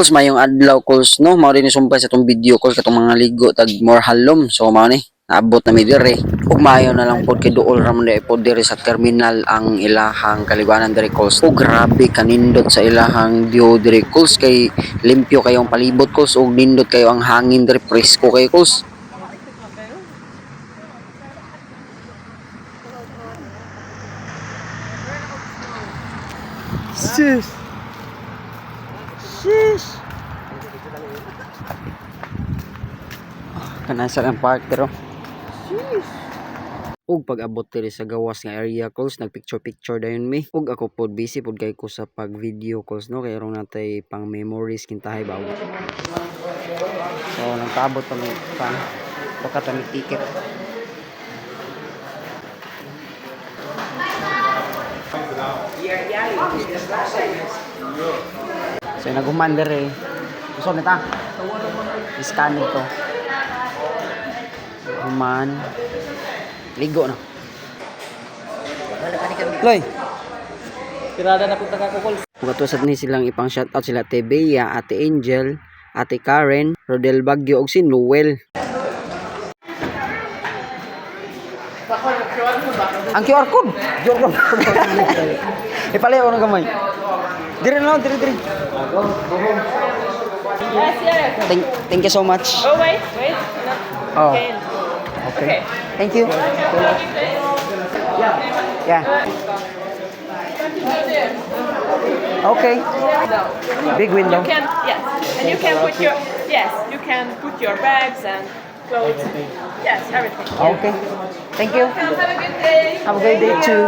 calls mayong adlaw calls no mao din sumpay sa tong video calls katong mga ligo tag more halom so mao ni naabot na mi dire ug maayo na lang pod kay duol ra man pod dire sa terminal ang ilahang kaliguanan dire calls ug grabe kanindot sa ilahang view dire calls kay limpyo kayong palibot calls ug nindot kayo ang hangin dire presko kay calls. Sis. Sis. Kanasa ang park pero. Sis. Ug pag-abot diri sa gawas nga area calls nagpicture dayon mi. Ug ako pod busy pod kay ko sa pag video calls no kay rong natay pang memories kintahay ba. So nagtabot kami pa baka tami ticket. So naguman dere. Gusto nita. I-scan ito. Human. Ligo na. Loy. Tirada na punta ka ko calls. Mugatusad ni silang ipang shoutout sila Ate Bea, Ate Angel, Ate Karen, Rodel Bagyo ug si Noel. Ang QR code. Jordan. Ipalayo ng gamay. Dire na lang, dire. Yes, yes. Thank you so much. Oh, wait. Oh. Okay. Thank you. Yeah. Okay. Big window. You can, yes. And you can put your bags and clothes. Yes, everything. Okay. Thank you. Have a good day. Have a great day too.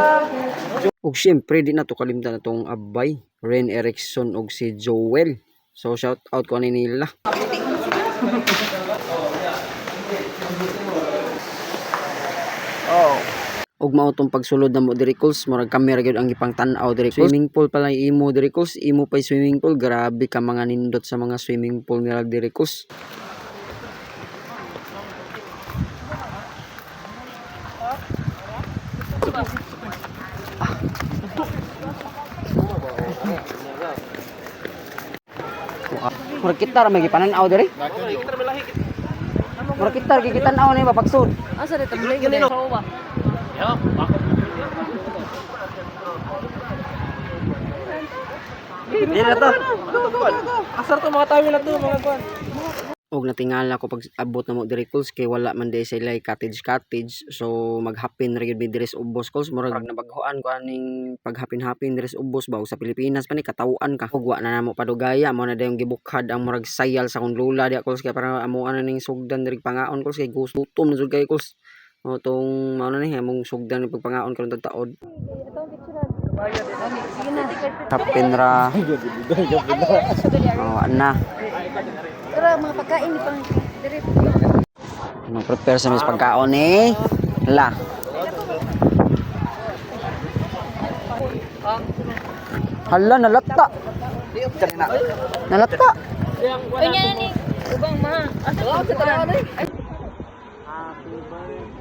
Ug syempre di na to kalimtan natong abay, Ren Erickson ug si Joel. So shout out ko ani nila. Oh. Ug mao tong pagsulod na mo diri calls, murag camera gyud ang ipang tan-aw diri. Swimming pool pa lang imo diri calls, imo pay swimming pool. Grabe ka mga nindot sa mga swimming pool nila diri calls. Murag kita ra may gipanan-aw diri. Murag kita gikitan-aw ni bapagsud. Asa dito mulay gani no ba? Yo, Dili to. Asar to mga tawi na to mga kwan. Og natingala ko pag abot na mo diri calls kay wala man day sila cottage so maghapin ra gyud mi diri sa ubos calls murag nabaghoan ko aning paghapin-hapin diri sa ubos ba sa Pilipinas pa ni katawaan ka ug wa na namo padugaya mo na dayong gibukhad ang murag sayal sa kong lula dia calls kay para amo ana ning sugdan diri pangaon calls kay gutom na jud kay calls mo tong mao na ni among sugdan ni pagpangaon karon taod. Hapin ra. Oh, ana. Pero mga pagkain ni pang dire. Mag-prepare sa mis pagkaon eh. La. Hala, nalata. Nalata. Kanya na ni ubang ma. Asa ko sa tara ni? Happy birthday.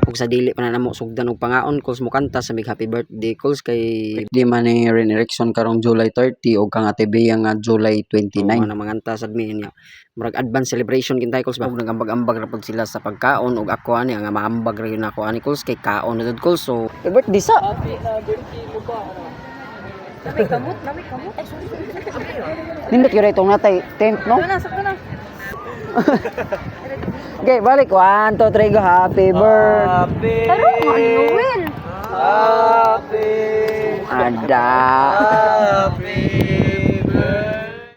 Ug sa dili pa na namo sugdan og pangaon calls mo kanta sa mig happy birthday calls kay di man ni Ren Erickson karong July 30 ug kang Ate Bea nga July 29 na manganta sad mi niya murag advance celebration kintay calls ba ug nagambag-ambag ra pud sila sa pagkaon ug ako ani nga maambag ra gyud nako ani calls kay kaon na calls so birthday sa Happy birthday mo ba? Nami kamot. nindot gyud itong natay tent no. Sakto na. Okay, balik 1 2 3 go happy birthday. Pero Noel. Happy Ada. birthday.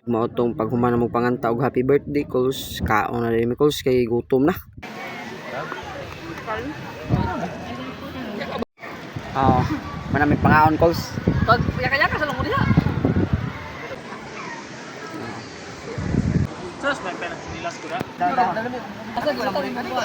Mao tong paghuman mo panganta og happy birthday calls kaon na rin mi calls kay gutom na. Oh, manami pangaon calls. Pag yaka-yaka sa lungod diha. Sus, may pera sinilas ko na. Asa gila mo rin ka dito?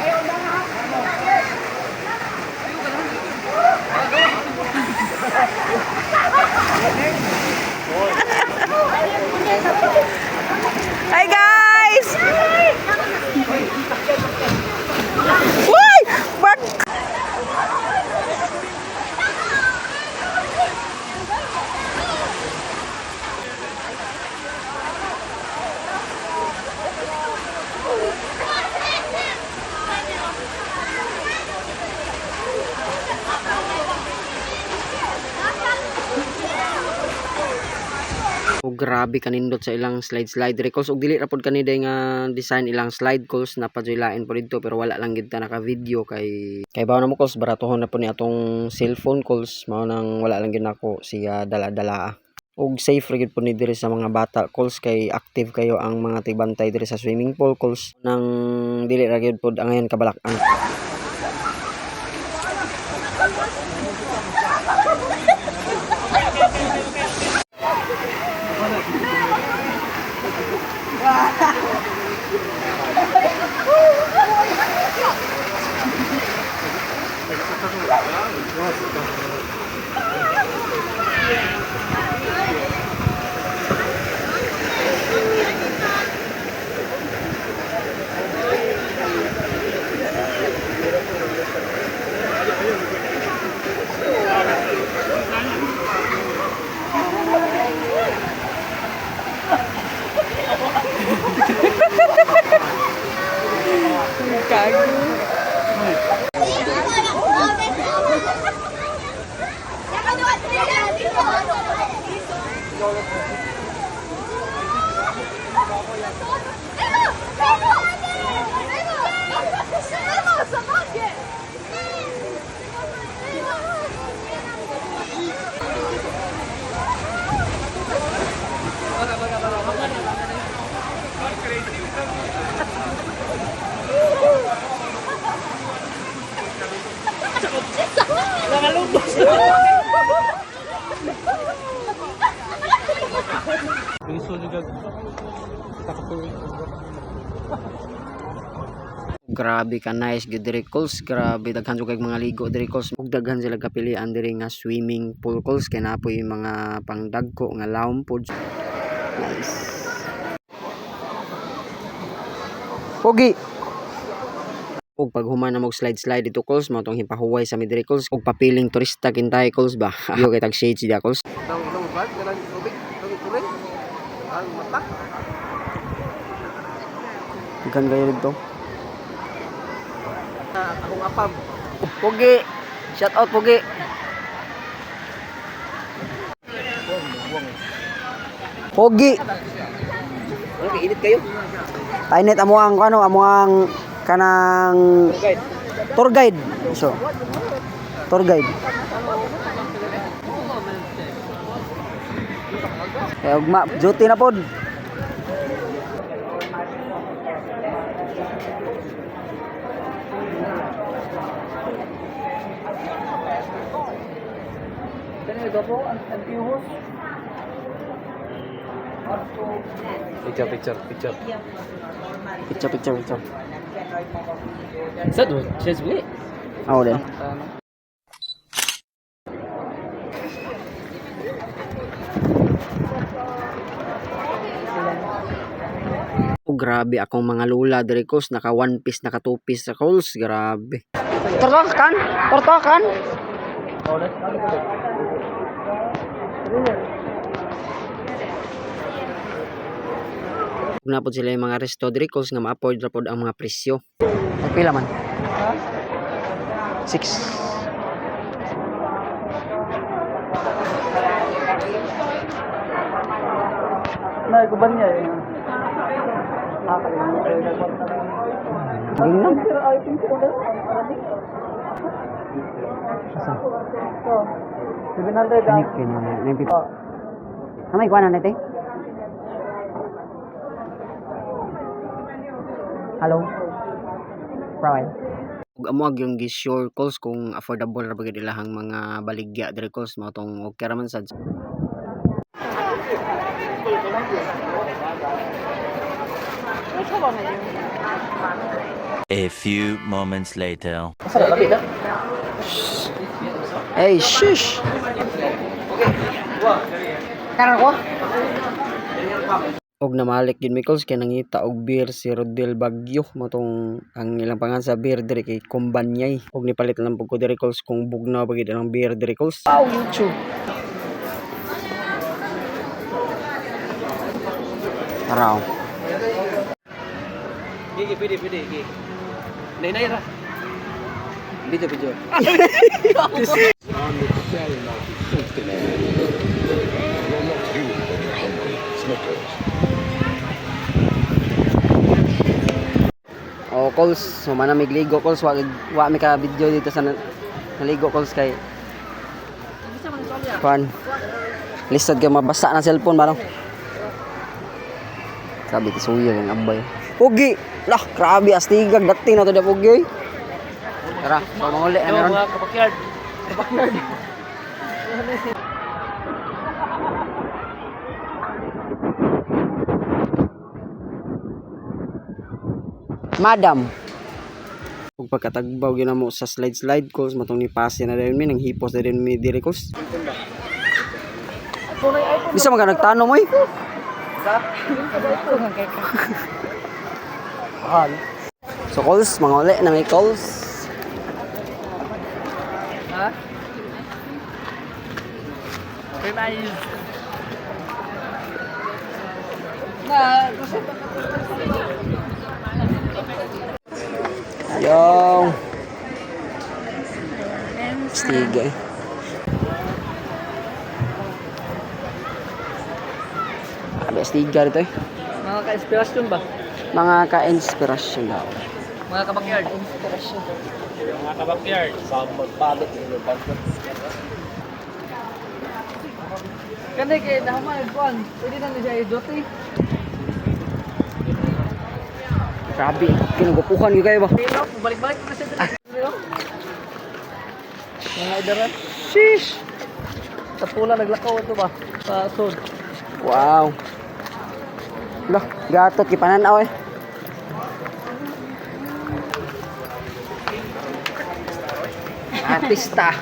Ayaw na ha. grabe kanindot sa ilang slide diri calls, ug dili ra pod kani day nga design ilang slide calls na pajoylain po dito, pero wala lang gid ta naka video kay bawo na mo calls, baratohon na po ni atong cellphone calls, mao nang wala lang gid nako siya dala-dala. Ug safe ra gid po ni diri sa mga bata calls, kay active kayo ang mga tigbantay diri sa swimming pool calls, nang dili ra gid pod ang ngayon kabalak-an. Grabe ka nice gid diri calls, grabe daghan jud kay mga ligo diri calls, ug daghan sila kapilian diri nga swimming pool calls, kay napoy mga pangdagko nga lawom pod. Nice. Pogi. Ug pag human na mo slide dito calls, mao tong himpahuway sa midiri calls, ug papiling turista kintay calls ba. Yo kay tag shades dia calls. Ikan kayo dito. Akong apam. Pogi. Shout out Pogi. Pogi. Okay, init kayo. Painit amo ang kanang tour guide. So. Tour guide. Eh ugma duty na pod. Picture. Satu, saya sebut. Oh deh. Oh, grabe akong mga lula diri calls, naka one piece, naka two piece sa calls, grabe. Tortokan. Kung napod sila yung mga resto diri calls nga ma-afford ra pod ang mga presyo. Pila man? 6. Nah, kubannya ya. Ginang. Ini kini nempi. Kamay kuan na teh. Hello. Right. Ug amo yung gisure calls kung affordable ra bagay ilahang mga baligya diri calls, mao tong okay ra man sad. A few moments later. Hey, shush. Karon ko. Og namalik gid mi calls kay nangita og beer si Rodel Bagyo, mo tong ang ilang pangalan sa beer diri kay Kumbanyay. Og nipalit lang pud ko diri calls kung bugnaw bagay ang beer diri calls. Wow, YouTube. Taraw. Gigi, pwede, gigi. Nay ra. Video. calls. So manamig ligo calls, wa mi ka video dito sa naligo calls kay Juan. Lisod kay mabasa na cellphone barang. Sabi kisuya ng abay. Pugi. Lah, grabe astigag dating na to da pugi. Oy. Tara, so manguli na meron. Mga kabakyard. Kabakyard. Madam. Kung pagkatagbaw yun na mo sa slide calls, matong ni pase na rin mi, nang hipos na rin mi diri calls. Bisa mga nagtanong mo eh. So calls, mga uli na may calls. Yung stiga eh. Sabi stiga rito eh. Mga ka-inspirasyon ba? Mga ka-inspirasyon daw. Mga kabakyard. Mga kabakyard. Sa magpalit ng pagkat. Kani kay nahuman kuan. Pwede na siya idote. Grabe, kinugupuhan yung kayo ba? Balik-balik na siya. Mga idaran. Sheesh! Sa pula naglakaw ito ba? Sa sud. Wow! Lah, gatot kipananaw eh. Artista.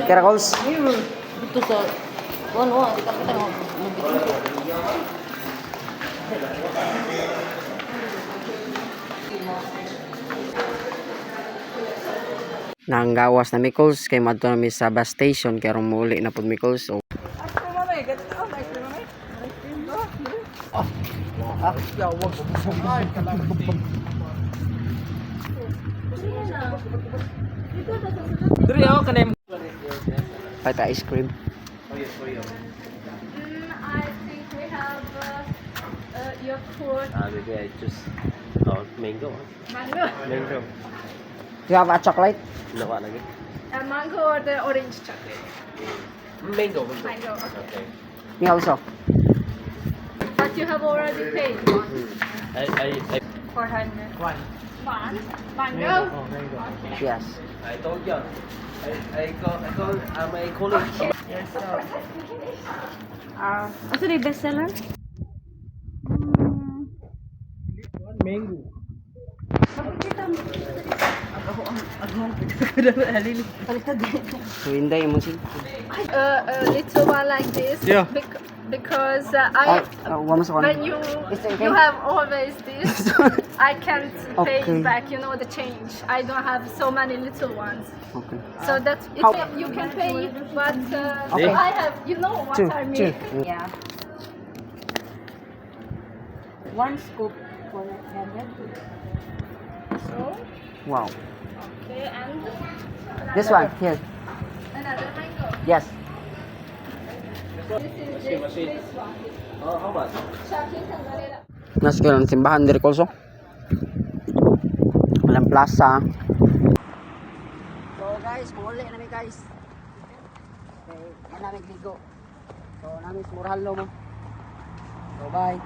Kerakols. Ito sa... Ano, kita mo. Nanggawas na Mikols kay madto na mi sa bus station kay rong muli na pud Mikols. So Diri ako kanay pata ice cream. I think we have yogurt, maybe I just mango. mango, Mango. You have a chocolate? Nawa lagi. mango or the orange chocolate. Mango. Mango, okay. Okay. Me also. But you have already paid I 400. One. Mango. Yes. I told you. I call my colleague. Asa na yung bestseller? Mango. So hinday mo si. A little one like this. Yeah. Because Wa mo sa when you okay. you have always this, I can't pay Okay. back. You know the change. I don't have so many little ones. Okay. So that How- you can pay, but Okay. I have. You know what Two, I two. mean. Yeah. One scoop. 100. So Wow. okay, and This one here. another mango. Yes. This is this one. Oh, how much? Shaki Tangarela. Nas kayo ng simbahan diri also. Walang plaza. So guys, muli na mi guys. Okay, na mi ligo. So nami muralo mo. So bye.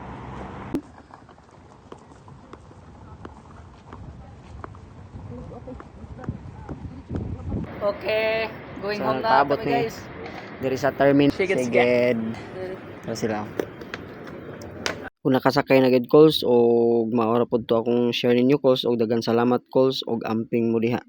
Okay. Going So home na paabot kami ni guys. diri sa terminal. Sige. Siged. So sila. Kung nakasakay na gid calls o maora pod to akong share ninyo calls og dagan salamat calls og amping mo diha.